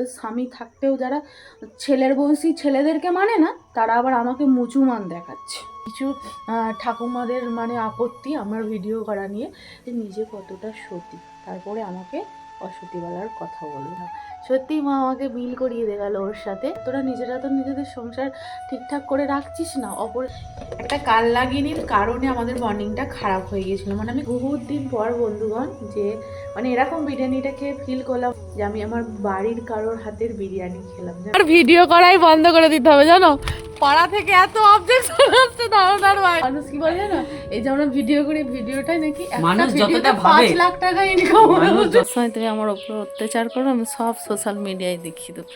তাদের স্বামী থাকতেও যারা ছেলের বয়সী ছেলেদেরকে মানে না, তারা আবার আমাকে মুচুমান দেখাচ্ছে। কিছু ঠাকুমাদের মানে আপত্তি আমার ভিডিও করা নিয়ে, যে নিজে কতটা সতী, তারপরে আমাকে অসতী বলার কথা বলবে না। সত্যি মা আমাকে বিল করিয়ে দিয়ে গেল ওর সাথে। তোরা নিজেরা তো নিজেদের সংসার ঠিকঠাক করে রাখছিস না, অপর একটা কাল লাগিনির কারণে আমাদের বন্ডিংটা খারাপ হয়ে গিয়েছিল। মানে আমি বহুত দিন পর বন্ধুগণ যে মানে এরকম বিরিয়ানিটা খেয়ে ফিল করলাম যে আমি আমার বাড়ির কারোর হাতের বিরিয়ানি খেলাম। আর ভিডিও করাই বন্ধ করে দিতে হবে জানো, পাড়া থেকে এত অবজেকশন আসছে দাঁড়ানোর ভাই। মানুষ কি বলে না, এই যে আমরা ভিডিও করি, ভিডিওটাই নাকি মানুষ যতটা ভাবে 5 লাখ টাকা ইনকাম হয়। তুমি আমার উপর অত্যাচার করো, আমি সব সোশ্যাল মিডিয়ায় দেখিয়ে দেবো।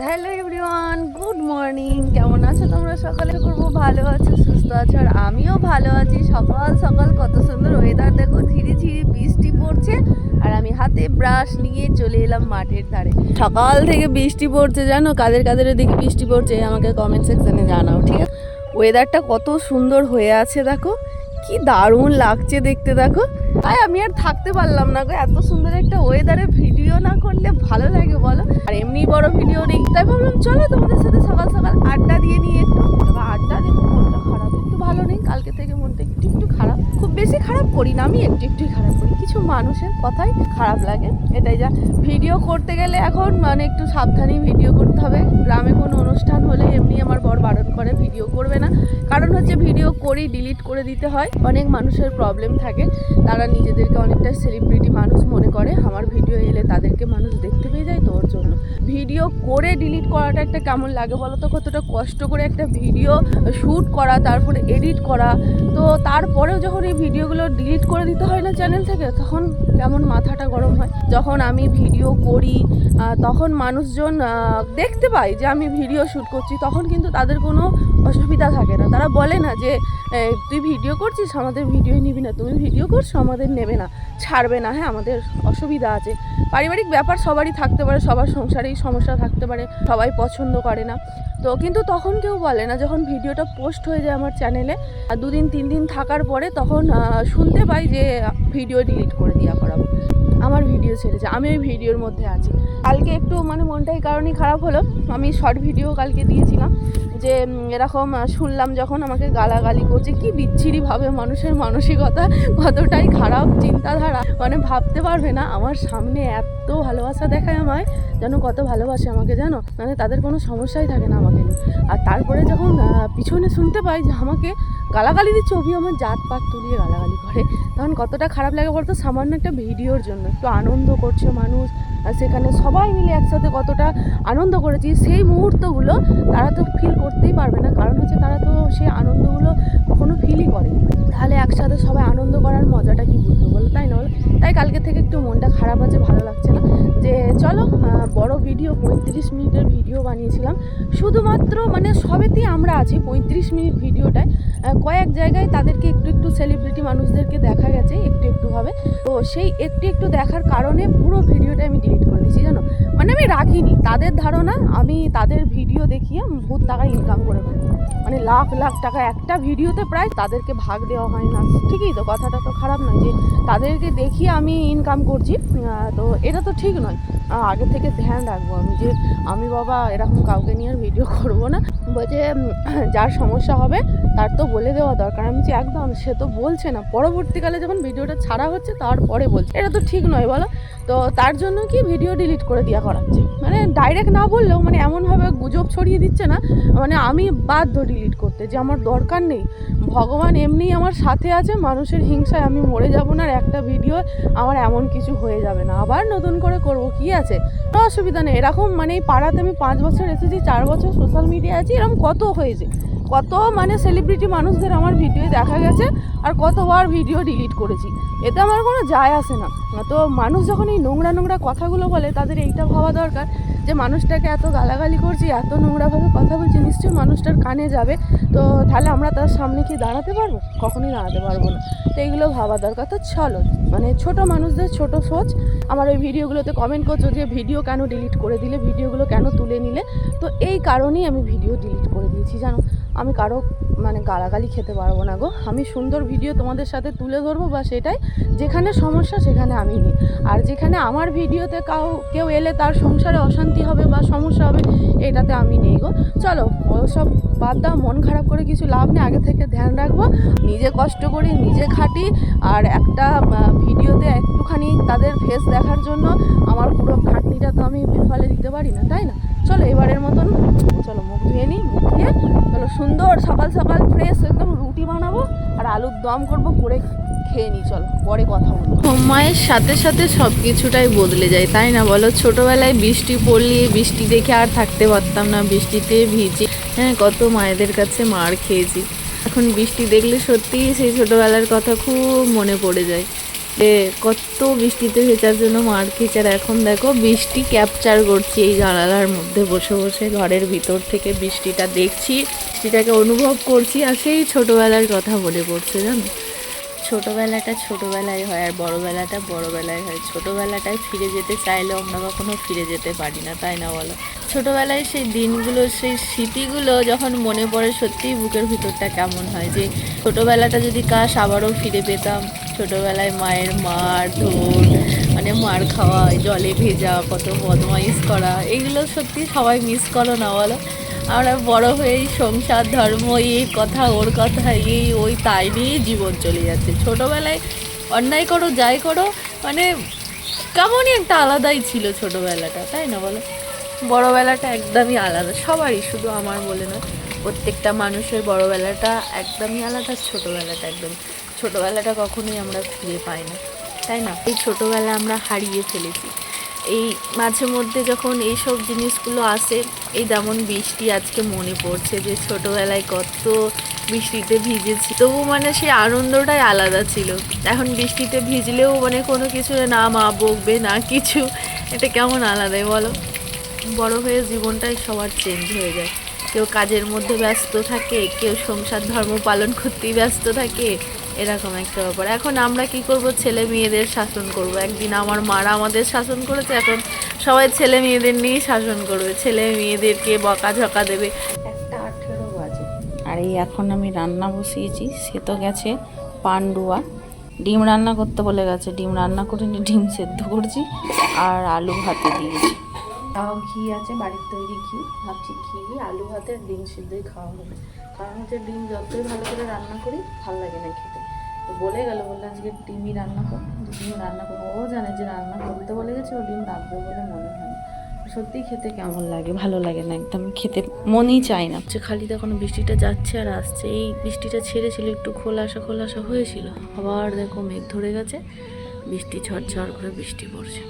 Hello everyone, good morning. কেমন আছো তোমরা? সকালে করবো ভালো আছো, সুস্থ আছো, আর আমিও ভালো আছি। সকাল সকাল কত সুন্দর ওয়েদার দেখো, ঝিরি ঝিরি বৃষ্টি পড়ছে, আর আমি হাতে ব্রাশ নিয়ে চলে এলাম মাঠের ধারে। সকাল থেকে বৃষ্টি পড়ছে জানো, কাদের কাদের দিকে বৃষ্টি পড়ছে আমাকে কমেন্ট সেকশনে জানাও, ঠিক আছে? ওয়েদারটা কত সুন্দর হয়ে আছে দেখো, কি দারুণ লাগছে দেখতে দেখো। তাই আমি আর থাকতে পারলাম না গো, এত সুন্দর একটা ওয়েদারে ভিডিও না করলে ভালো লাগে বলো? আর এমনি বড় ভিডিও নেই, তাই ভাবলাম চলো তোমাদের সাথে সকাল সকাল আড্ডা দিয়ে নিয়ে একটু। আড্ডা দেবো, মনটা খারাপ, একটু ভালো নেই, কালকে থেকে মনটা একটু একটু খারাপ। খুব বেশি খারাপ করি না আমি, একটু একটুই খারাপ করি, কিছু মানুষের কথাই খারাপ লাগে, এটাই যা। ভিডিও করতে গেলে এখন মানে একটু সাবধানেই ভিডিও করতে হবে। গ্রামে কোনো অনুষ্ঠান হলে এমনি আমার বর বারণ করে ভিডিও করবে না, কারণ হচ্ছে ভিডিও করেই ডিলিট করে দিতে হয়। অনেক মানুষের প্রবলেম থাকে, তারা নিজেদেরকে অনেকটা সেলিব্রিটি মানুষ মনে করে, আমার ভিডিও এলে তাদেরকে মানুষ দেখতে পেয়ে যায়, তো ওর জন্য ভিডিও করে ডিলিট করাটা একটা কেমন লাগে বলো তো? কতটা কষ্ট করে একটা ভিডিও শ্যুট করা, তারপরে এডিট করা, তো তারপরেও যখন এই ভিডিওগুলো ডিলিট করে দিতে হয় না চ্যানেল থেকে, তখন কেমন মাথাটা গরম হয়। যখন আমি ভিডিও করি তখন মানুষজন দেখতে পায় যে আমি ভিডিও শ্যুট করছি, তখন কিন্তু তাদের কোনো অসুবিধা থাকে না। তারা বলে না যে তুই ভিডিও করছিস, আমাদের ভিডিও নিবি না, তুমি ভিডিও করছো আমাদের নেবে না, ছাড়বে না, হ্যাঁ আমাদের অসুবিধা আছে। পারিবারিক ব্যাপার সবারই থাকতে পারে, সবার সংসারেই সমস্যা থাকতে পারে, সবাই পছন্দ করে না, তো কিন্তু তখন কেউ বলে না। যখন ভিডিওটা পোস্ট হয়ে যায় আমার চ্যানেলে, 2 দিন 3 দিন থাকার পরে তখন শুনতে পাই যে ভিডিও ডিলিট করে দেওয়া করাবো, আমার ভিডিও ছেড়েছে, আমি ওই ভিডিওর মধ্যে আছি। কালকে একটু মানে মনটা এই কারণেই খারাপ হলো, আমি শর্ট ভিডিও কালকে দিয়েছিলাম যে এরকম শুনলাম যখন আমাকে গালাগালি করছে, কি বিচ্ছিরিভাবে মানুষের মানসিকতা কতটাই খারাপ, চিন্তাধারা মানে ভাবতে পারবে না। আমার সামনে এত ভালোবাসা দেখায় আমায়, যেন কত ভালোবাসে আমাকে জানো, মানে তাদের কোনো সমস্যাই থাকে না আমাকে নিয়ে। আর তারপরে যখন পিছনে শুনতে পাই যে আমাকে গালাগালি দিচ্ছে, অভি আমার জাত পাত তুলিয়ে গালাগালি করে, তখন কতটা খারাপ লাগে বলতো? সামান্য একটা ভিডিওর জন্য একটু আনন্দ করছে মানুষ, আর সেখানে সবাই মিলে একসাথে কতটা আনন্দ করেছি, সেই মুহূর্তগুলো তারা তো ফিল করতেই পারবে না, কারণ হচ্ছে তারা তো সেই আনন্দগুলো কখনো ফিলই করেনি। তাহলে একসাথে সবাই আনন্দ করার মজাটা কি বুঝবো বলো, তাই না? তাই কালকে থেকে একটু মনটা খারাপ আছে, ভালো লাগছে না। যে চলো বড় ভিডিও 35 মিনিটের ভিডিও বানিয়েছিলাম, শুধুমাত্র মানে সবেতেই আমরা আছি 35 মিনিট ভিডিওটায়, কয়েক জায়গায় তাদেরকে একটু একটু সেলিব্রিটি মানুষদেরকে দেখা গেছে একটু একটুভাবে, তো সেই একটু একটু দেখার কারণে পুরো ভিডিওটা আমি ডিলিট করে দিয়েছি জানো। মানে আমি রাখিনি, তাদের ধারণা আমি তাদের ভিডিও দেখিয়ে বহুত টাকা ইনকাম করে ফেলি, মানে লাখ লাখ টাকা একটা ভিডিওতে প্রায়, তাদেরকে ভাগ দেওয়া হয় না, ঠিকই তো? কথাটা তো খারাপ নয় যে তাদেরকে দেখিয়ে আমি ইনকাম করছি, তো এটা তো ঠিক নয়। আগে থেকে ধ্যান রাখবো আমি যে আমি বাবা এরকম কাউকে নিয়ে আর ভিডিও করবো না। বলছে যার সমস্যা হবে তার তো বলে দেওয়া দরকার, আমি যে একদম, সে তো বলছে না, পরবর্তীকালে যখন ভিডিওটা ছাড়া হচ্ছে তারপরে বলছে, এটা তো ঠিক নয় বলো? তো তার জন্য কি ভিডিও ডিলিট করে দেওয়া করাচ্ছে, মানে ডাইরেক্ট না বললেও মানে এমনভাবে গুজব ছড়িয়ে দিচ্ছে না, মানে আমি বাধ্য ডিলিট করতে, যে আমার দরকার নেই, ভগবান এমনিই আমার সাথে আছে, মানুষের হিংসায় আমি মরে যাব না, আর একটা ভিডিও আমার এমন কিছু হয়ে যাবে না, আবার নতুন করে করব, কি আছে, কোনো অসুবিধা নেই। এরকম মানে এই পাড়াতে আমি 5 বছর এসেছি, 4 বছর সোশ্যাল মিডিয়ায় আছি, এরকম কত হয়েছে, কত মানে সেলিব্রিটি মানুষদের আমার ভিডিও দেখা গেছে, আর কতবার ভিডিও ডিলিট করেছি, এতে আমার কোনো যায় আসে না। তো মানুষ যখন এই নোংরা নোংরা কথাগুলো বলে, তাদের এইটা ভাবা দরকার যে মানুষটাকে এত গালাগালি করছি, এত নোংরাভাবে কথা বলছি, নিশ্চয়ই মানুষটার কানে যাবে। তো তাহলে আমরা তার সামনে কি দাঁড়াতে পারবো? কখনোই দাঁড়াতে পারবো না। তো এইগুলো ভাবা দরকার। তো চলো, মানে ছোট মানুষদের ছোট সোচ। আমার ওই ভিডিওগুলোতে কমেন্ট করছো যে ভিডিও কেন ডিলিট করে দিলে, ভিডিওগুলো কেন তুলে নিলে। তো এই কারণেই আমি ভিডিও ডিলিট করে দিয়েছি জানো। আমি কারো মানে গালাগালি খেতে পারবো না গো। আমি সুন্দর ভিডিও তোমাদের সাথে তুলে ধরবো, বা সেটাই যেখানে সমস্যা সেখানে আমি নিই। আর যেখানে আমার ভিডিওতে কেউ এলে তার সংসারে অশান্তি হবে বা সমস্যা হবে, এটাতে আমি নেই গো। চলো ওসব বাদ দাও, মন খারাপ করে কিছু লাভ নেই। আগে থেকে ধ্যান রাখবো, নিজে কষ্ট করি, নিজে খাটি। আর একটা ভিডিওতে একটুখানি তাদের ফেস দেখার জন্য আমার পুরো খাটনিটা তো আমি বিফলে দিতে পারি না, তাই না? চলো এবারের মতন চলো মুখ ধুয়ে নিই। মুখ ধুয়ে চলো সুন্দর সকাল সকাল ফ্রেশ একদম রুটি বানাবো আর আলুর দম করবো, করে খেয়ে নিই। চলো পরে কথা বলবো। সময়ের সাথে সাথে সব কিছুটাই বদলে যায়, তাই না বলো? ছোটোবেলায় বৃষ্টি পড়লে বৃষ্টি দেখে আর থাকতে পারতাম না, বৃষ্টিতে ভিজে হ্যাঁ কত মায়েদের কাছে মার খেয়েছি। এখন বৃষ্টি দেখলে সত্যিই সেই ছোটোবেলার কথা খুব মনে পড়ে যায়, যে কত বৃষ্টিতে ভেজার জন্য মার খেয়েছে। আর এখন দেখো বৃষ্টি ক্যাপচার করছি এই জানালার মধ্যে বসে বসে, ঘরের ভিতর থেকে বৃষ্টিটা দেখছি, বৃষ্টিটাকে অনুভব করছি। আর সেই ছোটোবেলার কথা মনে পড়ছে জানো। ছোটোবেলাটা ছোটোবেলায় হয় আর বড়োবেলাটা বড়োবেলায় হয়। ছোটোবেলাটায় ফিরে যেতে চাইলেও আমরা কখনো ফিরে যেতে পারি না, তাই না বলো? ছোটোবেলায় সেই দিনগুলো, সেই স্মৃতিগুলো যখন মনে পড়ে সত্যিই বুকের ভিতরটা কেমন হয়, যে ছোটোবেলাটা যদি কাশ আবারও ফিরে পেতাম। ছোটোবেলায় মায়ের মার ধর, মানে মার খাওয়া, জলে ভেজা, কত বদমাইশ করা, এগুলো সত্যি সবাই মিস করো না বলো? আমরা বড় হয়েই সংসার, ধর্ম, এই কথা ওর কথা, এই ওই তাই নিয়েই জীবন চলে যাচ্ছে। ছোটোবেলায় অন্যায় করো যাই করো, মানে কেমনই একটা আলাদাই ছিল ছোটোবেলাটা, তাই না বলো? বড়োবেলাটা একদমই আলাদা সবারই, শুধু আমার বলে না, প্রত্যেকটা মানুষের বড়োবেলাটা একদমই আলাদা, ছোটোবেলাটা একদম। ছোটোবেলাটা কখনোই আমরা ফিরে পাই না, তাই না? এই ছোটোবেলা আমরা হারিয়ে ফেলেছি। এই মাঝে মধ্যে যখন এইসব জিনিসগুলো আসে, এই যেমন বৃষ্টি আজকে মনে পড়ছে যে ছোটোবেলায় কত বৃষ্টিতে ভিজেছি, তবু মানে সেই আনন্দটাই আলাদা ছিল। এখন বৃষ্টিতে ভিজলেও মানে কোনো কিছু না মা বকবে না কিছু, এটা কেমন আলাদাই বলো? বড় হয়ে জীবনটাই সবার চেঞ্জ হয়ে যায়। কেউ কাজের মধ্যে ব্যস্ত থাকে, কেউ সংসার ধর্ম পালন করতেই ব্যস্ত থাকে, এরকম একটা ব্যাপার। এখন আমরা কি করব? ছেলে মেয়েদের শাসন করব। একদিন আমার মারা আমাদের শাসন করেছে, এখন সবাই ছেলে মেয়েদের নিয়েই শাসন করবে, ছেলে মেয়েদেরকে বকাঝকা দেবে। 1:18 বাজে আর এই এখন আমি রান্না বসিয়েছি। সে তো গেছে পান্ডুয়া, ডিম রান্না করতে বলে গেছে, ডিম রান্না করিনি, ডিম সেদ্ধ করছি আর আলু ভাতে দিয়েছি। তাও ঘি আছে, বাড়ির তৈরি ঘি, ভাবছি ঘি আলু ভাতে ডিম সিদ্ধই খাওয়া হবে। কারণ হচ্ছে ডিম যতই ভালো করে রান্না করি ভালো লাগে না খেতে। তো বলে গেল, বললে আজকে ডিমই রান্না কর, ডিম রান্না করবো। ও জানে যে রান্না করতে বলে গেছে, ও ডিম রাখবে বলে মনে হয় না। সত্যিই খেতে কেমন লাগে, ভালো লাগে না একদম, খেতে মনই চায় না। খালি তখন বৃষ্টিটা যাচ্ছে আর আসছে। এই বৃষ্টিটা ছেড়েছিল, একটু খোলাসা খোলাসা হয়েছিল, আবার দেখো মেঘ ধরে গেছে, বৃষ্টি ঝরঝর করে বৃষ্টি পড়ছে।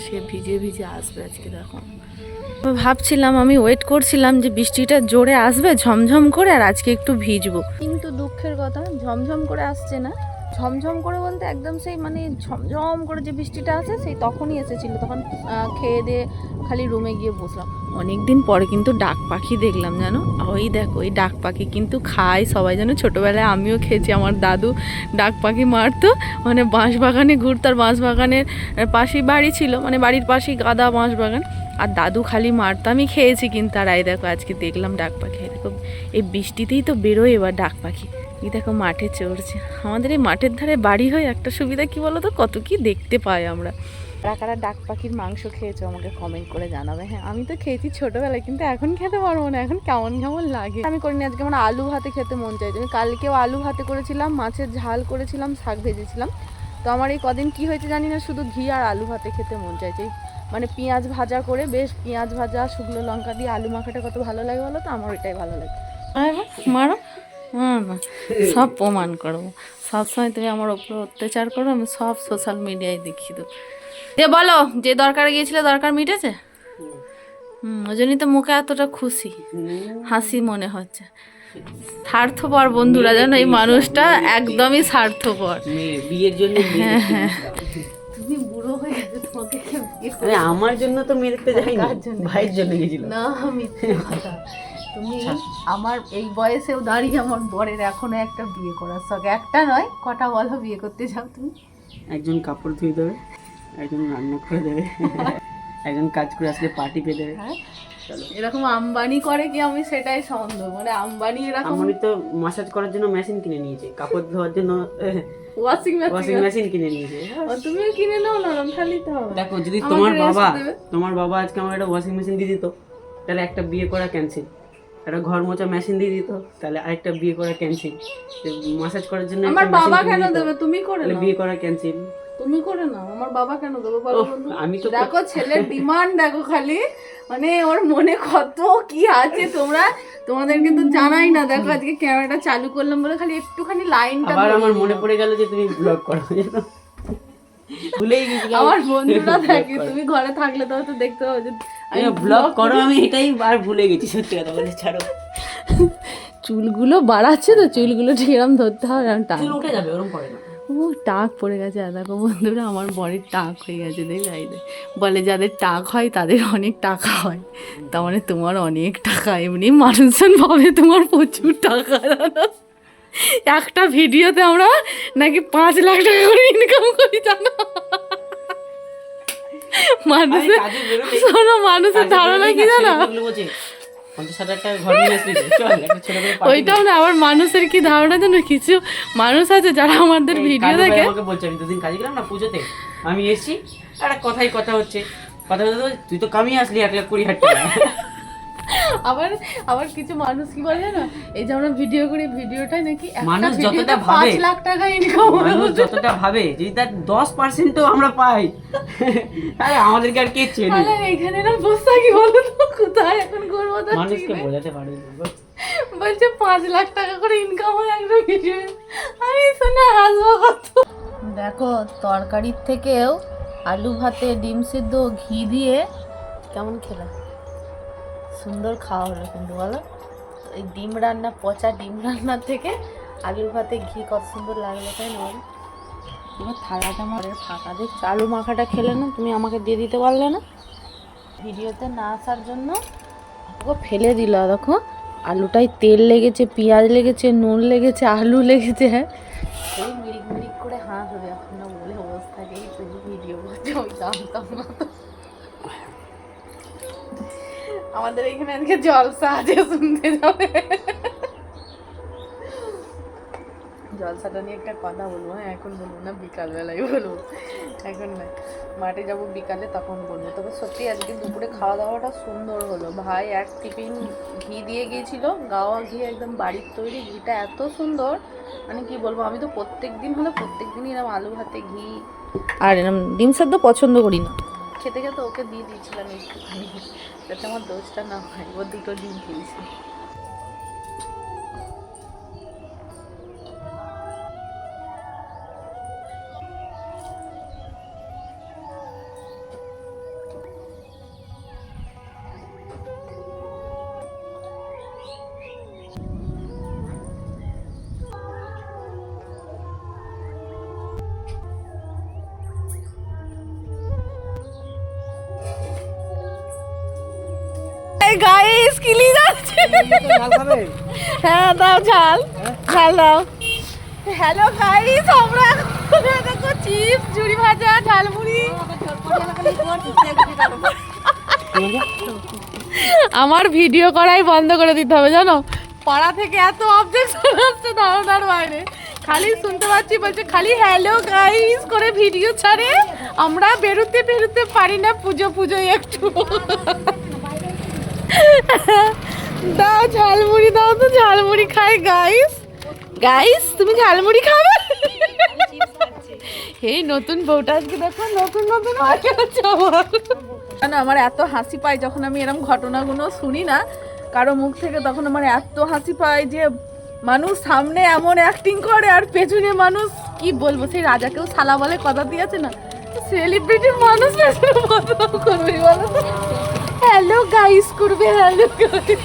সে ভিজে ভিজে আসবে আজকে। দেখো ভাবছিলাম, আমি ওয়েট করছিলাম যে বৃষ্টিটা জোরে আসবে ঝমঝম করে, আর আজকে একটু ভিজবো, কিন্তু দুঃখের কথা ঝমঝম করে আসছে না। ঝমঝম করে বলতে একদম সেই মানে ঝমঝম করে যে বৃষ্টিটা আসে সেই তখনই এসেছিলো। তখন খেয়ে দিয়ে খালি রুমে গিয়ে বসলাম। অনেক দিন পরে কিন্তু ডাক পাখি দেখলাম জানো। ওই দেখো, ওই ডাক পাখি কিন্তু খায় সবাই জানো। ছোটোবেলায় আমিও খেয়েছি, আমার দাদু ডাক পাখি মারতো, মানে বাঁশ বাগানে ঘুরতো, আর বাঁশ বাগানের পাশেই বাড়ি ছিল, মানে বাড়ির পাশেই গাদা বাঁশ বাগান, আর দাদু খালি মারতো, আমি খেয়েছি কিন্তু। আর এই দেখো আজকে দেখলাম ডাক পাখি। দেখো এই বৃষ্টিতেই তো বেরোয় এবার ডাক পাখি। এই দেখো মাঠে চড়ছে। আমাদের এই মাঠের ধারে বাড়ি হয় একটা সুবিধা কি বলো তো, কত কি দেখতে পাই আমরা। কারা কারা ডাক পাখির মাংস খেয়েছো আমাকে কমেন্ট করে জানাবে। হ্যাঁ আমি তো খেয়েছি ছোটোবেলায়, কিন্তু এখন খেতে পারবো না, এখন কেমন কেমন লাগে। আমি করিনি, আজকে আমার আলু ভাতে খেতে মন চাইছে। আমি কালকেও আলু ভাতে করেছিলাম, মাছের ঝাল করেছিলাম, শাক ভেজেছিলাম। তো আমার এই কদিন কি হয়েছে জানি না, শুধু ঘি আর আলু ভাতে খেতে মন চাইছে। মানে পেঁয়াজ ভাজা করে, বেশ পেঁয়াজ ভাজা শুকনো লঙ্কা দিয়ে আলু মাখাটা কত ভালো লাগে বলো তো, আমার ওইটাই ভালো লাগে। মারো না, সব প্রমাণ করবো। সবসময় তুমি আমার ওপরে অত্যাচার করো, আমি সব সোশ্যাল মিডিয়ায় দেখিয়ে দেবো। যে বলো, যে দরকারে গিয়েছিলে দরকার মিটেছে? ওই জন্যই তো মুখে এতটা খুশি, হাসি মনে হচ্ছে। স্বার্থপর বন্ধুরা জানো, এই মানুষটা একদমই স্বার্থপর। বিয়ের জন্য হ্যাঁ হ্যাঁ, তুমি বুড়ো হয়ে গেছো। ওকে gift আরে আমার জন্য তো মেয়ে দেখতে যাইনি, কার জন্য? ভাইয়ের জন্য গেছিল। না মিথ্যে কথা। তুমি আমার এই বয়সেও দাঁড়িয়ে আমার বরের এখনো একটা বিয়ে করার শখ, একটা নয় কটা বলো বিয়ে করতে চাও তুমি? একজন কাপড় ধুয়ে দেবে, একজন রান্না করে দেবে, একজন কাজ করে আসলে পার্টি পেয়ে দেবে। হ্যাঁ এরকম আম্বানি করে কি? আমি সেটাই সন্দেহ, মানে আম্বানি এরকম। আমারই তো মাসাজ করার জন্য মেশিন কিনে নিয়েছে, কাপড় ধোয়ার জন্য ওয়াশিং ওয়াশিং মেশিন কিনে নিয়েছে। তুমিও কিনে নাও না, খালি তো হবে। দেখো যদি আমাকে তোমার বাবা আজকে আমার একটা ওয়াশিং মেশিন দিয়ে দিত, তাহলে একটা বিয়ে করা ক্যান্সেল। একটা ঘর মোছা মেশিন দিয়ে দিত, তাহলে আরেকটা বিয়ে করা ক্যান্সেল। মাসাজ করার জন্য আমার বাবা কেন দেবে? তুমি করে নাও। বিয়ে করা ক্যান্সেল। তুমি করে নাও, আমার বাবা কেন দেবে বলো বন্ধু? আমি তো দেখো ছেলের ডিমান্ড দেখো খালি, মানে ওর মনে কত কি আছে তোমরা তোমাদের কিন্তু জানাই না। দেখো আজকে ক্যামেরাটা চালু করলাম বলে খালি একটুখানি লাইনটা আবার আমার মনে পড়ে গেল যে তুমি ব্লগ করো, ভুলেই গেছি। আমার বন্ধুরা থাকে, তুমি ঘরে থাকলে তো হয়তো দেখতে পাবে যে আমি ব্লগ করো, আমি এটাই আর ভুলে গেছি। সত্যি কথা বলতে ছাড়ো। চুলগুলো বাড়াচ্ছে তো, চুলগুলো ঠিক এরকম ধরতে হবে, চুল উঠে যাবে, ওরকম করে না। ও টাক পড়ে গেছে। দেখো বন্ধুরা আমার বরের টাক হয়ে গেছে, দেখাই বলে যাদের টাক হয় তাদের অনেক টাকা হয়, তার মানে তোমার অনেক টাকা। এমনি মানুষজন ভাবে তোমার প্রচুর টাকা। জানো একটা ভিডিওতে আমরা নাকি 5 লাখ টাকা করে ইনকাম করি, জানো? মানুষের শোনো, মানুষের ধারণা কি জানো? ওইটাও না, আবার মানুষের কি ধারণা জানো? কিছু মানুষ আছে যারা আমাদের ভিডিও দেখে বলছে, আমি দুদিন কাজে গেলাম না পুজোতে, আমি এসছি একটা কথা হচ্ছে, কথা বলতে তুই তো কামিয়ে আসলি 1,20,000 টাকা। আবার কিছু মানুষ কি বলে না, এই যে আমরা ভিডিও করি, ভিডিওটাই নাকি মানুষ যতটা ভাবে 5 লাখ টাকা ইনকাম, মানুষ যতটা ভাবে যদি তার 10%ও আমরা পাই, তাহলে আমাদেরকে আর কে চেনে? এখানে না বসে কি বলো তো, কোথায় এখন করবো? মানুষকে বোঝাতে পারবে বলছে 5 লাখ টাকা করে ইনকাম হয় একটা ভিডিও। আমি শুনে হাসবো কত। দেখো তরকারির থেকেও আলু ভাতে ডিম সিদ্ধ ঘি দিয়ে কেমন খেলা, সুন্দর খাওয়া হলো কিন্তু বলো। এই ডিম রান্না, পচা ডিম রান্নার থেকে আলুর ভাতে ঘি কত সুন্দর লাগলো, তাই না বলো? আমার থালাটা আমার ফাঁকা, দেখছো আলু মাখাটা খেলে না, তুমি আমাকে দিয়ে দিতে পারলে না? ভিডিওতে না আসার জন্য ওকে ফেলে দিল। দেখো আলুটাই তেল লেগেছে, পেঁয়াজ লেগেছে, নুন লেগেছে, আলু লেগেছে। হ্যাঁ এই মিরিক মিরিক করে হাসবে এখন না বলে অবস্থাকে, তুমি ভিডিও করছো আমি জানতাম না। আমাদের এখানে আজকে জলসা আছে, শুনতে যাবে। জলসাটা নিয়ে একটা কথা বলবো, হ্যাঁ এখন বলবো না, বিকালবেলায় বলবো, এখন না। মাঠে যাবো বিকালে, তখন বলবো। তবে সত্যি আজকে দুপুরে খাওয়া দাওয়াটা সুন্দর হলো। ভাই এক টিফিন ঘি দিয়ে গিয়েছিল, গাওয়া ঘি, একদম বাড়ির তৈরি ঘিটা এত সুন্দর, মানে কি বলবো। আমি তো প্রত্যেক দিন হলে প্রত্যেক দিনই এরকম আলু ভাতে ঘি আর এরকম ডিম সেদ্ধ পছন্দ করি না, খেতে খেতে ওকে দিয়ে দিয়েছিলাম একটুখানি, যাতে আমার দোষটা না হয়। ও 2টো ডিম খেয়েছি। গাইস কিলি যাচ্ছে, হ্যাঁ দাও ঝাল, ঝাল দাও। হ্যালো গাইস, আমরা দেখো চিপস, ঝুড়ি ভাজা, ঝালমুড়ি। আমার ভিডিও করাই বন্ধ করে দিতে হবে জানো, পাড়া থেকে এত অবজেকশন আসছে ধারণার বাইরে। খালি শুনতে পাচ্ছি বলছে খালি হ্যালো গাইস করে ভিডিও ছাড়ে, আমরা বেরোতে পারি না, পুজো একটু দাও ঝালমুড়ি দাও, তো ঝালমুড়ি খাই। গাইস তুমি ঝালমুড়ি খাবে? এই নতুন বউটা আজকে দেখো, নতুন আমার এত হাসি পায় যখন আমি এরকম ঘটনাগুলো শুনি না কারো মুখ থেকে, তখন আমার এত হাসি পায় যে মানুষ সামনে এমন অ্যাক্টিং করে আর পেছনে মানুষ কি বলবো, সেই রাজাকেও শালা বলে কথা দিয়েছে না, সেলিব্রিটি মানুষ পেছনে বদনাম করবে বলো, হ্যালো গাইস করবে, হ্যালো গাইস।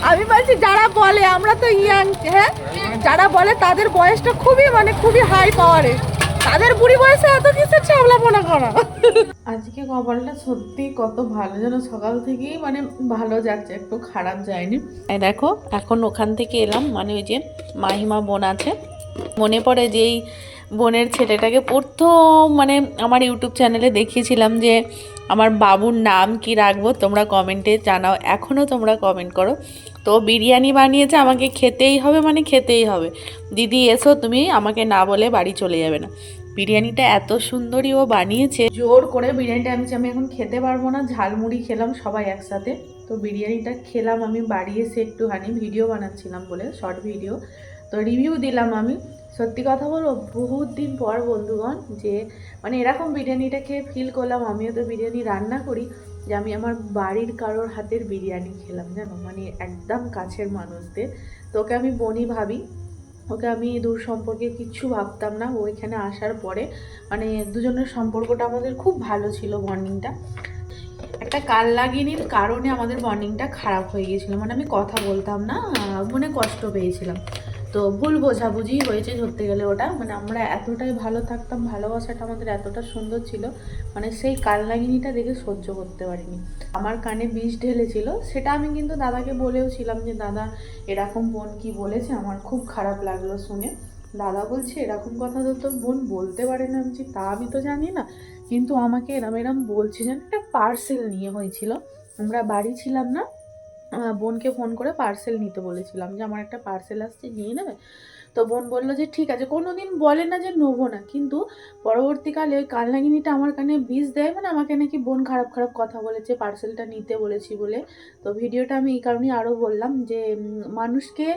আমি বলছি যারা বলে আমরা তো ইয়াং, হ্যাঁ যারা বলে তাদের বয়সটা খুবই হাই পাওয়ারে, তাদের বুড়ি বয়সে এত কিসের চাবলাপনা করা। আজকে কপালটা সত্যি কত ভালো, যেন সকাল থেকেই মানে ভালো যাচ্ছে, একটু খারাপ যায়নি। এই দেখো এখন ওখান থেকে এলাম, মানে ওই যে মাহিমা বোন আছে, মনে পড়ে যে এই বোনের ছেলেটাকে প্রথম মানে আমার ইউটিউব চ্যানেলে দেখিয়েছিলাম যে আমার বাবুর নাম কি রাখবো, তোমরা কমেন্টে জানাও, এখনও তোমরা কমেন্ট করো। তো বিরিয়ানি বানিয়েছে, আমাকে খেতেই হবে, মানে খেতেই হবে। দিদি এসো, তুমি আমাকে না বলে বাড়ি চলে যাবে না। বিরিয়ানিটা এত সুন্দরই ও বানিয়েছে, জোর করে বিরিয়ানিটা আমি এখন খেতে পারবো না, ঝালমুড়ি খেলাম সবাই একসাথে। তো বিরিয়ানিটা খেলাম আমি বাড়ি এসে, একটুখানি ভিডিও বানাচ্ছিলাম বলে, শর্ট ভিডিও, তো রিভিউ দিলাম আমি। সত্যি কথা বলবো, বহুত দিন পর বন্ধুগণ যে মানে এরকম বিরিয়ানিটা খেয়ে ফিল করলাম, আমিও তো বিরিয়ানি রান্না করি, যে আমি আমার বাড়ির কারোর হাতের বিরিয়ানি খেলাম, জানো, মানে একদম কাছের মানুষদের। তো ওকে আমি বনি ভাবি, ওকে আমি দূর সম্পর্কে কিচ্ছু ভাবতাম না। ও এখানে আসার পরে মানে দুজনের সম্পর্কটা আমাদের খুব ভালো ছিল, বন্ডিংটা। একটা কাল লাগিনির কারণে আমাদের বন্ডিংটা খারাপ হয়ে গিয়েছিলো, মানে আমি কথা বলতাম না, মনে কষ্ট পেয়েছিলাম। তো ভুল বোঝাবুঝি হয়েছে ধরতে গেলে ওটা, মানে আমরা এতটাই ভালো থাকতাম, ভালোবাসাটা আমাদের এতটা সুন্দর ছিল, মানে সেই কাল লাগিনিটা দেখে সহ্য করতে পারিনি। আমার কানে বিষ ঢেলেছিল, সেটা আমি কিন্তু দাদাকে বলেও ছিলাম যে দাদা এরকম বোন কি বলেছে, আমার খুব খারাপ লাগলো শুনে। দাদা বলছে এরকম কথা তো তোর বোন বলতে পারে না। আমি তা আমি তো জানি না, কিন্তু আমাকে এরম এরম বলছে। যেন একটা পার্সেল নিয়ে হয়েছিল, আমরা বাড়ি ছিলাম না, বোনকে ফোন করে পার্সেল নিতে বলেছিলাম যে আমার একটা পার্সেল আসছে, নিয়ে নেবে। তো বোন বললো যে ঠিক আছে, কোনো দিন বলে না যে নেবো না, কিন্তু পরবর্তীকালে ওই কালনাগিনীটা আমার কানে বিষ দেয়, মানে আমাকে নাকি বোন খারাপ খারাপ কথা বলেছে পার্সেলটা নিতে বলেছি বলে। তো ভিডিওটা আমি এই কারণেই আরও বললাম যে মানুষকে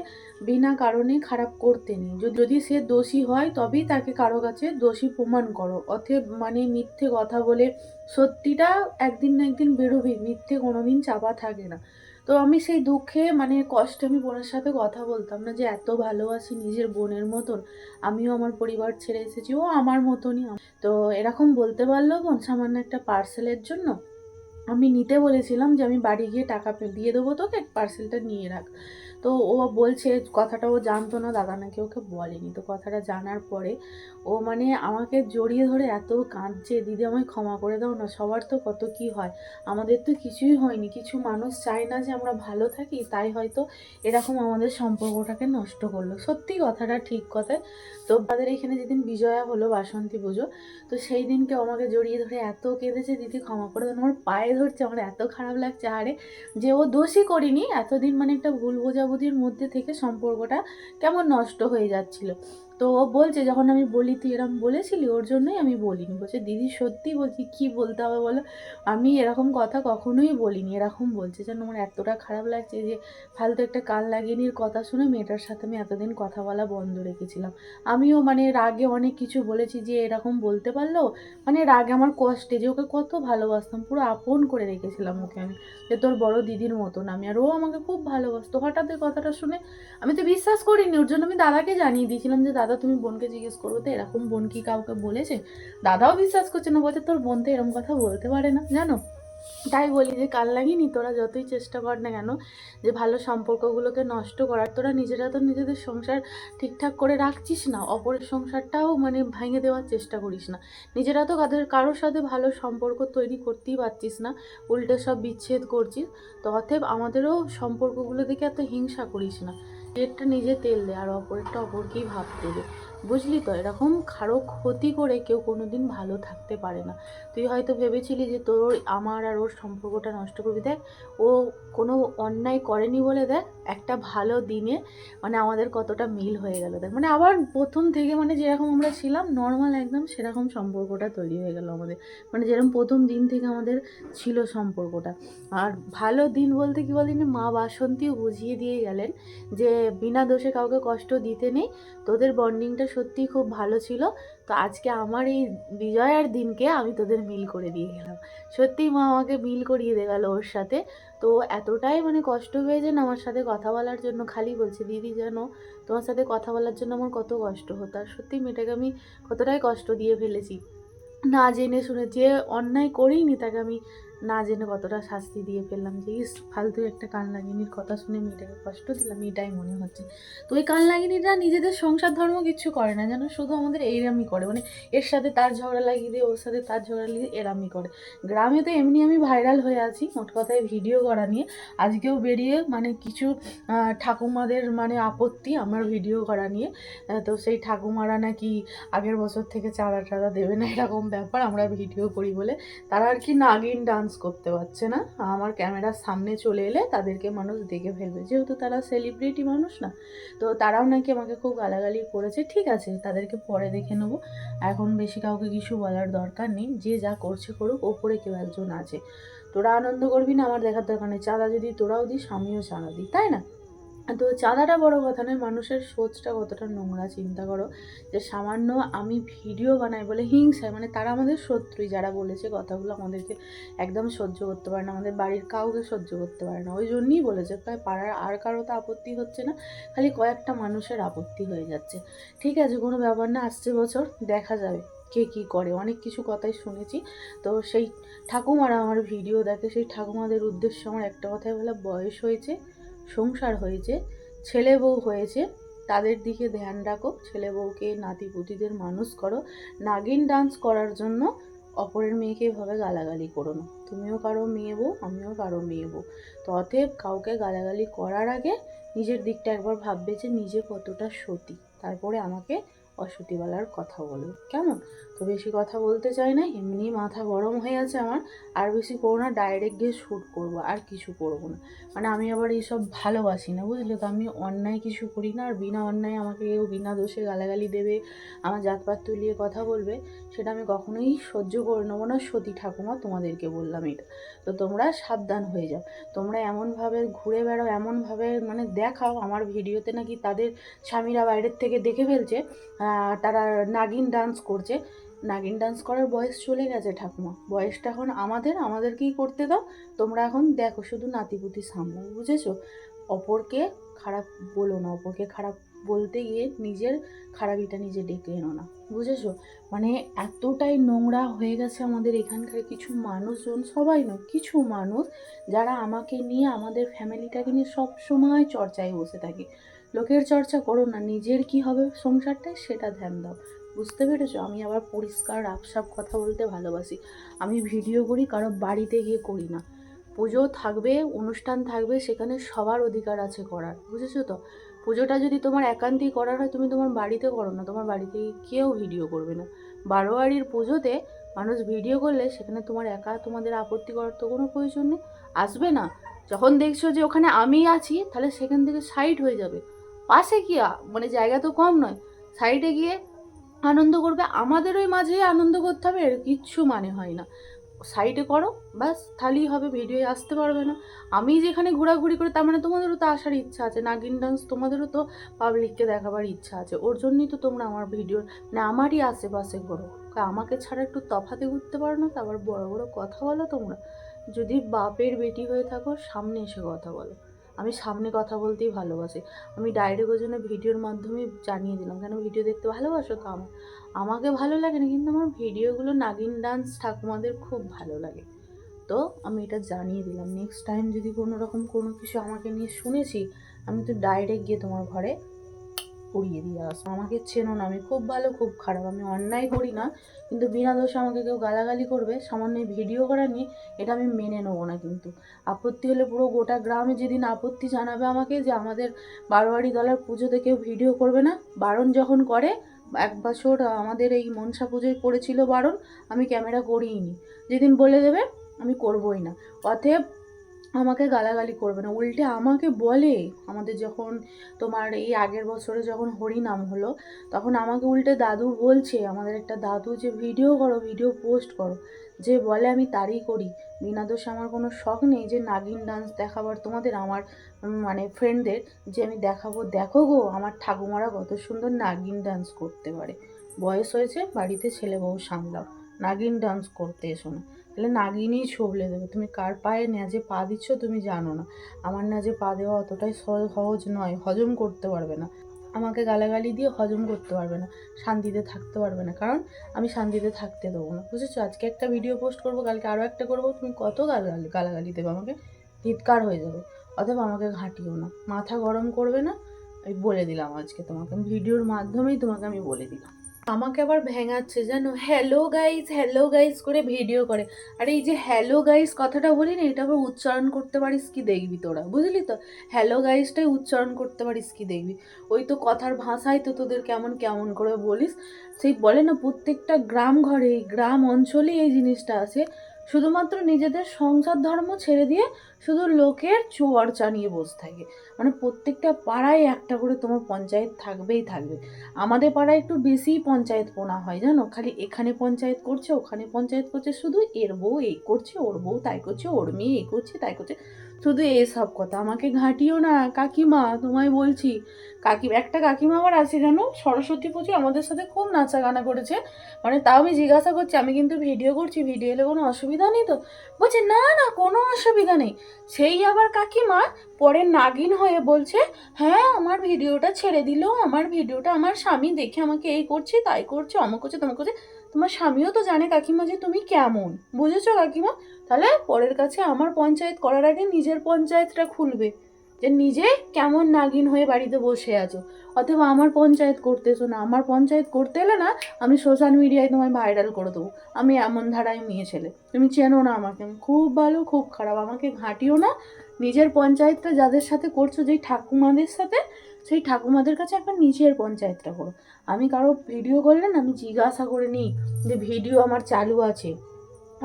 বিনা কারণে খারাপ করতে নেই, যদি সে দোষী হয় তবেই তাকে কারো কাছে দোষী প্রমাণ করো, অতএব মানে মিথ্যে কথা বলে সত্যিটা একদিন না একদিন বেরোবেই, মিথ্যে কোনোদিন চাপা থাকে না। তো আমি সেই দুঃখে মানে কষ্টে আমি বোনের সাথে কথা বলতাম না, যে এত ভালোবাসি নিজের বোনের মতন, আমিও আমার পরিবার ছেড়ে এসেছি, ও আমার মতনই। তো এরকম বলতে পারলো বোন সামান্য একটা পার্সেলের জন্য। আমি নিতে বলেছিলাম যে আমি বাড়ি গিয়ে টাকা দিয়ে দেবো তোকে, পার্সেলটা নিয়ে রাখ। তো ও বলছে, কথাটা ও জানতো না, দাদা নাকি ওকে বলেনি। তো কথাটা জানার পরে ও মানে আমাকে জড়িয়ে ধরে এত কাঁদছে, দিদি আমায় ক্ষমা করে দাও না, সবার তো কত কি হয়, আমাদের তো কিছুই হয়নি, কিছু মানুষ চায় না যে আমরা ভালো থাকি, তাই হয়তো এরকম আমাদের সম্পর্কটাকে নষ্ট করলো। সত্যি কথাটা ঠিক কথায়। তো আমাদের এখানে যেদিন বিজয়া হলো বাসন্তী পুজো, তো সেই দিনকে আমাকে জড়িয়ে ধরে এত কেঁদেছে, দিদি ক্ষমা করে দেন, আমার পায়ে ধরছে, আমার এত খারাপ লাগছে। আরে যে ও দোষই করিনি, এতদিন মানে একটা ভুল বোঝাবুঝির মধ্যে থেকে সম্পর্কটা কেমন নষ্ট হয়ে যাচ্ছিল। তো ও বলছে যখন আমি বলি তুই এরকম বলেছিলি, ওর জন্যই আমি বলিনি। বলছে দিদি সত্যি বলছি, কি বলতে হবে বলো, আমি এরকম কথা কখনোই বলিনি, এরকম বলছে। যেন আমার এতটা খারাপ লাগছে যে ফালতু একটা কাল লাগিনির কথা শুনে মেয়েটার সাথে আমি এতদিন কথা বলা বন্ধ রেখেছিলাম। আমিও মানে রাগে অনেক কিছু বলেছি, যে এরকম বলতে পারলো, মানে রাগে আমার কষ্টে, যে ওকে কত ভালোবাসতাম, পুরো আপন করে রেখেছিলাম ওকে আমি, যে তোর বড় দিদির মতন আমি, আর ও আমাকে খুব ভালোবাসতো। হঠাৎ এই কথাটা শুনে আমি তো বিশ্বাস করিনি, ওর জন্য আমি দাদাকে জানিয়ে দিয়েছিলাম যে দাদা তুমি বোনকে জিজ্ঞেস করবো তো এরকম বোন কি কাউকে বলেছে। দাদাও বিশ্বাস করছে না, বলছে তোর বোন তো এরকম কথা বলতে পারে না, জানো। তাই বলি যে কাল লাগিনি, তোরা যতই চেষ্টা কর না কেন যে ভালো সম্পর্কগুলোকে নষ্ট করার, তোরা নিজেরা তো নিজেদের সংসার ঠিকঠাক করে রাখছিস না, অপরের সংসারটাও মানে ভেঙে দেওয়ার চেষ্টা করিস না। নিজেরা তো কারোর সাথে ভালো সম্পর্ক তৈরি করতেই পারছিস না, উল্টে সব বিচ্ছেদ করছিস। তো অতএব আমাদেরও সম্পর্কগুলো দেখে এত হিংসা করিস না, নিজেরটা নিজে তেল দে আর অপরেরটা অপরকেই ভাবতে দে, বুঝলি তো। এরকম কারো ক্ষতি করে কেউ কোনোদিন ভালো থাকতে পারে না। তুই হয়তো ভেবেছিলি যে তোর আমার আর ওর সম্পর্কটা নষ্ট করবি, দেখ ও কোনো অন্যায় করেনি বলে দেখ একটা ভালো দিনে মানে আমাদের কতটা মিল হয়ে গেল, দেখ মানে আবার প্রথম থেকে মানে যেরকম আমরা ছিলাম নর্মাল একদম, সেরকম সম্পর্কটা তৈরি হয়ে গেল আমাদের, মানে যেরকম প্রথম দিন থেকে আমাদের ছিল সম্পর্কটা। আর ভালো দিন বলতে কি বলিনি, মা বাসন্তীও বুঝিয়ে দিয়ে গেলেন যে বিনা দোষে কাউকে কষ্ট দিতে নেই, তোদের বন্ডিংটা সত্যিই খুব ভালো ছিল। তো আজকে আমার এই বিজয়ার দিনকে আমি তোদের মিল করে দিয়ে গেলাম। সত্যিই মা আমাকে মিল করিয়ে দিয়ে গেল ওর সাথে। তো এতটাই মানে কষ্ট পেয়েছে না আমার সাথে কথা বলার জন্য, খালি বলছে দিদি জানো তোমার সাথে কথা বলার জন্য আমার কত কষ্ট হতো, আর সত্যি মেয়েটাকে আমি কতটাই কষ্ট দিয়ে ফেলেছি, না জেনে শুনে, যে অন্যায় করিনি তাকে আমি না জেনে কতটা শাস্তি দিয়ে ফেললাম যে ইস ফালতু একটা কান লাগিনির কথা শুনে মেয়েটাকে কষ্ট দিলাম, এটাই মনে হচ্ছে। তো ওই কান লাগিনিরা নিজেদের সংসার ধর্ম কিচ্ছু করে না, যেন শুধু আমাদের এইরামই করে, মানে এর সাথে তার ঝগড়া লাগিয়ে দিয়ে ওর সাথে তার ঝগড়া লাগিয়ে এরামই করে। গ্রামে তো এমনি আমি ভাইরাল হয়ে আছি মোট কথায় ভিডিও করা নিয়ে, আজকেও বেরিয়ে মানে কিছু ঠাকুমাদের মানে আপত্তি আমার ভিডিও করা নিয়ে। তো সেই ঠাকুমারা নাকি আগের বছর থেকে চাঁদা টাদা দেবে না এরকম ব্যাপার, আমরা ভিডিও করি বলে। তারা আর কি নাগিন ডান্স করতে পারছে না, আমার ক্যামেরার সামনে চলে এলে তাদেরকে মানুষ দেখে ফেলবে, যেহেতু তারা সেলিব্রিটি মানুষ না। তো তারাও নাকি আমাকে খুব গালাগালি করেছে। ঠিক আছে, তাদেরকে পরে দেখে নেবো, এখন বেশি কাউকে কিছু বলার দরকার নেই, যে যা করছে করুক, ওপরে কেউ একজন আছে। তোরা আনন্দ করবি না আমার দেখার দরকার নেই, চাঁদা যদি তোরাও দিস আমিও চাঁদা দিই, তাই না? তো চাঁদাটা বড় কথা নয়, মানুষের সোচটা কতটা নোংরা চিন্তা করো, যে সামান্য আমি ভিডিও বানাই বলে হিংসায়, মানে তারা আমাদের শত্রুই, যারা বলেছে কথাগুলো আমাদেরকে একদম সহ্য করতে পারে না, আমাদের বাড়ির কাউকে সহ্য করতে পারে না, ওই জন্যই বলেছে। তাই পাড়ার আর কারো তো আপত্তি হচ্ছে না, খালি কয়েকটা মানুষের আপত্তি হয়ে যাচ্ছে। ঠিক আছে, কোনো ব্যাপার না, আসছে বছর দেখা যাবে কে কী করে, অনেক কিছু কথাই শুনেছি। তো সেই ঠাকুমারা আমার ভিডিও দেখে, সেই ঠাকুমাদের উদ্দেশ্যে আমার একটা কথাই বলা, বয়স হয়েছে, সংসার হয়েছে, ছেলে বউ হয়েছে, তাদের দিকে ধ্যান রাখো, ছেলে বউকে নাতি পুতিদের মানুষ করো। নাগিন ডান্স করার জন্য অপরের মেয়েকে এভাবে গালাগালি করো না। তুমিও কারো মেয়ে বউ, আমিও কারো মেয়ে বউ। তো অতএব কাউকে গালাগালি করার আগে নিজের দিকটা একবার ভাববে যে নিজে কতটা সতী, তারপরে আমাকে অসতী বলার কথা বলবে, কেমন? তো বেশি কথা বলতে চাই না, এমনি মাথা গরম হয়ে আছে আমার, আর বেশি করবো না, ডাইরেক্ট গিয়ে শ্যুট করবো, আর কিছু করবো না। মানে আমি আবার এইসব ভালোবাসি না, বুঝলে তো, আমি অন্যায় কিছু করি না, আর বিনা অন্যায় আমাকে কেউ বিনা দোষে গালাগালি দেবে, আমার জাতপাত তুলিয়ে কথা বলবে, সেটা আমি কখনোই সহ্য করে নেবো না। সতী ঠাকুমা তোমাদেরকে বললাম এটা। তো তোমরা সাবধান হয়ে যাও, তোমরা এমনভাবে ঘুরে বেড়াও, এমনভাবে মানে দেখাও আমার ভিডিওতে নাকি তাদের স্বামীরা বাইরের থেকে দেখে ফেলছে, তারা নাগিন ডান্স করছে। নাগিন ডান্স করার বয়স চলে গেছে ঠাকুমা, বয়সটা এখন আমাদেরকেই করতে দাও। তোমরা এখন দেখো শুধু নাতিপুতি সামলাও, বুঝেছো? অপরকে খারাপ বলো না, অপরকে খারাপ বলতে গিয়ে নিজের খারাপিটা নিজে ডেকে এনো না, বুঝেছো? মানে এতটাই নোংরা হয়ে গেছে আমাদের এখানকার কিছু মানুষজন, সবাই নয়, কিছু মানুষ, যারা আমাকে নিয়ে, আমাদের ফ্যামিলিটাকে নিয়ে সব সময় চর্চায় বসে থাকে। লোকের চর্চা করো না, নিজের কি হবে সংসারটায় সেটা ধ্যান দাও, বুঝতে পেরেছো? আমি আবার পরিষ্কার আপসাপ কথা বলতে ভালোবাসি। আমি ভিডিও করি, কারো বাড়িতে গিয়ে করি না। পুজো থাকবে, অনুষ্ঠান থাকবে, সেখানে সবার অধিকার আছে করার, বুঝেছো তো? পুজোটা যদি তোমার একান্তই করার হয়, তুমি তোমার বাড়িতে করো না, তোমার বাড়িতে কেউ ভিডিও করবে না। বারোয়ারির পুজোতে মানুষ ভিডিও করলে সেখানে তোমার একা তোমাদের আপত্তি করার তো কোনো প্রয়োজন নেই, আসবে না। যখন দেখছো যে ওখানে আমি আছি, তাহলে সেখান থেকে সাইড হয়ে যাবে, পাশে কি মানে জায়গা তো কম নয়, সাইডে গিয়ে আনন্দ করবে। আমাদের ওই মাঝেই আনন্দ করতে হবে এর কিচ্ছু মানে হয় না, সাইডে করো ব্যাস, তাহলেই হবে, ভিডিও আসতে পারবে না। আমি যেখানে ঘোরাঘুরি করি, তার মানে তোমাদেরও তো আসার ইচ্ছা আছে, নাগিন ডান্স তোমাদেরও তো পাবলিককে দেখাবার ইচ্ছা আছে, ওর জন্যই তো তোমরা আমার ভিডিও মানে আমারই আশেপাশে করো। আমাকে ছাড়া একটু তফাতে ঘুরতে পারো না, তারপর বড় বড় কথা বলো তোমরা। যদি বাপের বেটি হয়ে থাকো, সামনে এসে কথা বলো। আমি সামনে কথা বলতেই ভালোবাসি, আমি ডাইরেক্ট ওই জন্য ভিডিওর মাধ্যমে জানিয়ে দিলাম, কেন ভিডিও দেখতে ভালোবাসো তো আমাকে ভালো লাগে না, কিন্তু আমার ভিডিওগুলো নাগিন ডান্স ঠাকুমাদের খুব ভালো লাগে। তো আমি এটা জানিয়ে দিলাম, নেক্সট টাইম যদি কোনো রকম কোনো কিছু আমাকে নিয়ে শুনেছি, আমি তো ডাইরেক্ট গিয়ে তোমার ঘরে উড়িয়ে দিয়ে আসবো। আমাকে চেনো না, আমি খুব ভালো খুব খারাপ, আমি অন্যায় করি না, কিন্তু বিনা দোষে আমাকে কেউ গালাগালি করবে সামান্য ভিডিও করা নিয়ে, এটা আমি মেনে নেবো না। কিন্তু আপত্তি হলে পুরো গোটা গ্রামে যেদিন আপত্তি জানাবে আমাকে যে আমাদের বারোয়ারি দলের পুজোতে কেউ ভিডিও করবে না, বারণ যখন করে, এক বছর আমাদের এই মনসা পুজোয় পড়েছিল বারণ, আমি ক্যামেরা করিইনি, যেদিন বলে দেবে আমি করবোই না। অতএব আমাকে গালাগালি করবে না, উল্টে আমাকে বলে, আমাদের যখন তোমার এই আগের বছরে যখন হরিনাম হলো, তখন আমাকে উল্টে দাদু বলছে, আমাদের একটা দাদু, যে ভিডিও করো, ভিডিও পোস্ট করো, যে বলে আমি তারই করি, বিনা দোষে আমার কোনো শখ নেই যে নাগিন ডান্স দেখাবার তোমাদের, আমার মানে ফ্রেন্ডদের, যে আমি দেখাবো, দেখো গো আমার ঠাকুমারা কত সুন্দর নাগিন ডান্স করতে পারে, বয়স হয়েছে, বাড়িতে ছেলে বউ সামলাও, নাগিন ডান্স করতে এসো না, তাহলে নাগিনই ছবলে দেবে। তুমি কার পায়ে ন্যাজে পা দিচ্ছ তুমি জানো না, আমার ন্যাজে পা দেওয়া অতটাই সহজ নয়, হজম করতে পারবে না। আমাকে গালাগালি দিয়ে হজম করতে পারবে না, শান্তিতে থাকতে পারবে না, কারণ আমি শান্তিতে থাকতে দেবো না, বুঝেছো? আজকে একটা ভিডিও পোস্ট করবো, কালকে আরও একটা করবো, তুমি কত গালাগালি দেবে আমাকে, ধিৎকার হয়ে যাবে। অতএব আমাকে ঘাঁটিও না, মাথা গরম করবে না, আমি বলে দিলাম আজকে তোমাকে, ভিডিওর মাধ্যমেই তোমাকে আমি বলে দিলাম। আমাকে আবার ভেঙাচ্ছে জানো, হ্যালো গাইজ করে ভিডিও করে। আর এই যে হ্যালো গাইজ কথাটা বলি না, এটা আবার উচ্চারণ করতে পারিস কি দেখবি তোরা, বুঝলি তো? হ্যালো গাইজটাই উচ্চারণ করতে পারিস কি দেখবি। ওই তো কথার ভাষায় তো তোদের কেমন কেমন করে বলিস। সেই বলে না, প্রত্যেকটা গ্রাম ঘরে, গ্রাম অঞ্চলে এই জিনিসটা আছে, শুধুমাত্র নিজেদের সংসার ধর্ম ছেড়ে দিয়ে শুধু লোকের চর্চা নিয়ে বসে থাকে। মানে প্রত্যেকটা পাড়ায় একটা করে তোমার পঞ্চায়েত থাকবেই থাকবে। আমাদের পাড়ায় একটু বেশি পঞ্চায়েত পোনা হয় জানো, খালি এখানে পঞ্চায়েত করছে, ওখানে পঞ্চায়েত করছে, শুধু এর বউ এই করছে, ওর বউ তাই করছে, ওর মেয়ে এই করছে তাই করছে, শুধু এসব কথা। আমাকে ঘাঁটিও না কাকিমা, তোমায় বলছি। একটা কাকিমা আবার আছে জানো, সরস্বতী পুজো আমাদের সাথে খুব নাচা গানা করেছে। মানে তাও আমি জিজ্ঞাসা করছি, আমি কিন্তু ভিডিও করছি, ভিডিও এলে কোনো অসুবিধা নেই তো? বলছে না না, কোনো অসুবিধা নেই। সেই আবার কাকিমা পরে নাগিন হয়ে বলছে, হ্যাঁ আমার ভিডিওটা ছেড়ে দিল, আমার ভিডিওটা আমার স্বামী দেখে আমাকে এই করছে তাই করছে, অমুক করছে তমুক করছে। তোমার স্বামীও তো জানে কাকিমা যে তুমি কেমন, বুঝেছো কাকিমা? তাহলে পরের কাছে আমার পঞ্চায়েত করার আগে নিজের পঞ্চায়েতটা খুলবে, যে নিজে কেমন নাগিন হয়ে বাড়িতে বসে আছো। অথবা আমার পঞ্চায়েত করতেছো না, আমার পঞ্চায়েত করতে এলে না আমি সোশ্যাল মিডিয়ায় তোমায় ভাইরাল করে দেবো। আমি এমন ধারায় মেয়ে ছেলে, তুমি চেনো না আমাকে, আমি খুব ভালো খুব খারাপ, আমাকে ঘাঁটিও না। নিজের পঞ্চায়েতটা যাদের সাথে করছো, যেই ঠাকুমাদের সাথে, সেই ঠাকুমাদের কাছে একবার নিজের পঞ্চায়েতটা করো। আমি কারো ভিডিও করলেন আমি জিজ্ঞাসা করে নিই যে ভিডিও আমার চালু আছে।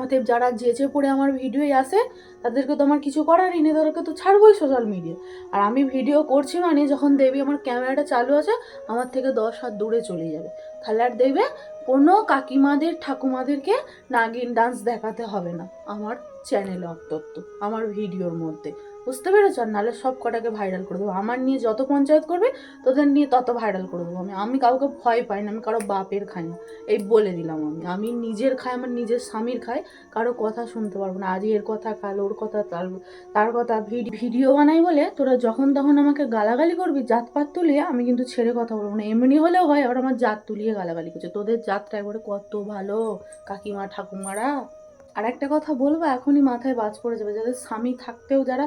অতএব যারা যেচে পড়ে আমার ভিডিওই আসে, তাদেরকে তো আমার কিছু করারই নেই, তাদেরকে তো ছাড়বোই সোশ্যাল মিডিয়া। আর আমি ভিডিও করছি মানে যখন দেখবি আমার ক্যামেরাটা চালু আছে, আমার থেকে 10 হাত দূরে চলে যাবে। তাহলে আর দেখবে কোনো কাকিমাদের ঠাকুমাদেরকে নাগিন ডান্স দেখাতে হবে না আমার চ্যানেলে, অন্তত আমার ভিডিওর মধ্যে, বুঝতে পেরেছ? আর নাহলে সব কটাকে ভাইরাল করে দেবো। আমার নিয়ে যত পঞ্চায়েত করবে তোদের নিয়ে তত ভাইরাল করে দেবো। আমি কাউকে ভয় পাই না, আমি কারো বাপের খাই না, এই বলে দিলাম। আমি নিজের খাই, আমার নিজের স্বামীর খাই, কারো কথা শুনতে পারবো না। আজ এর কথা, কাল ওর কথা, তার কথা। ভিডিও বানাই বলে তোরা যখন তখন আমাকে গালাগালি করবি, জাতপাত তুলিয়ে, আমি কিন্তু ছেড়ে কথা বলবো না। এমনি হলেও হয়, আর আমার জাত তুলিয়ে গালাগালি করছে। তোদের জাতটা একবারে কত ভালো কাকিমা ঠাকুমারা। আর একটা কথা বলবো, এখনই মাথায় বাজ পড়ে যাবে, যাদের স্বামী থাকতেও যারা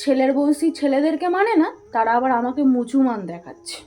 ছেলের বয়সী ছেলেদেরকে মানে না, তারা আবার আমাকে মুচুমান দেখাচ্ছে।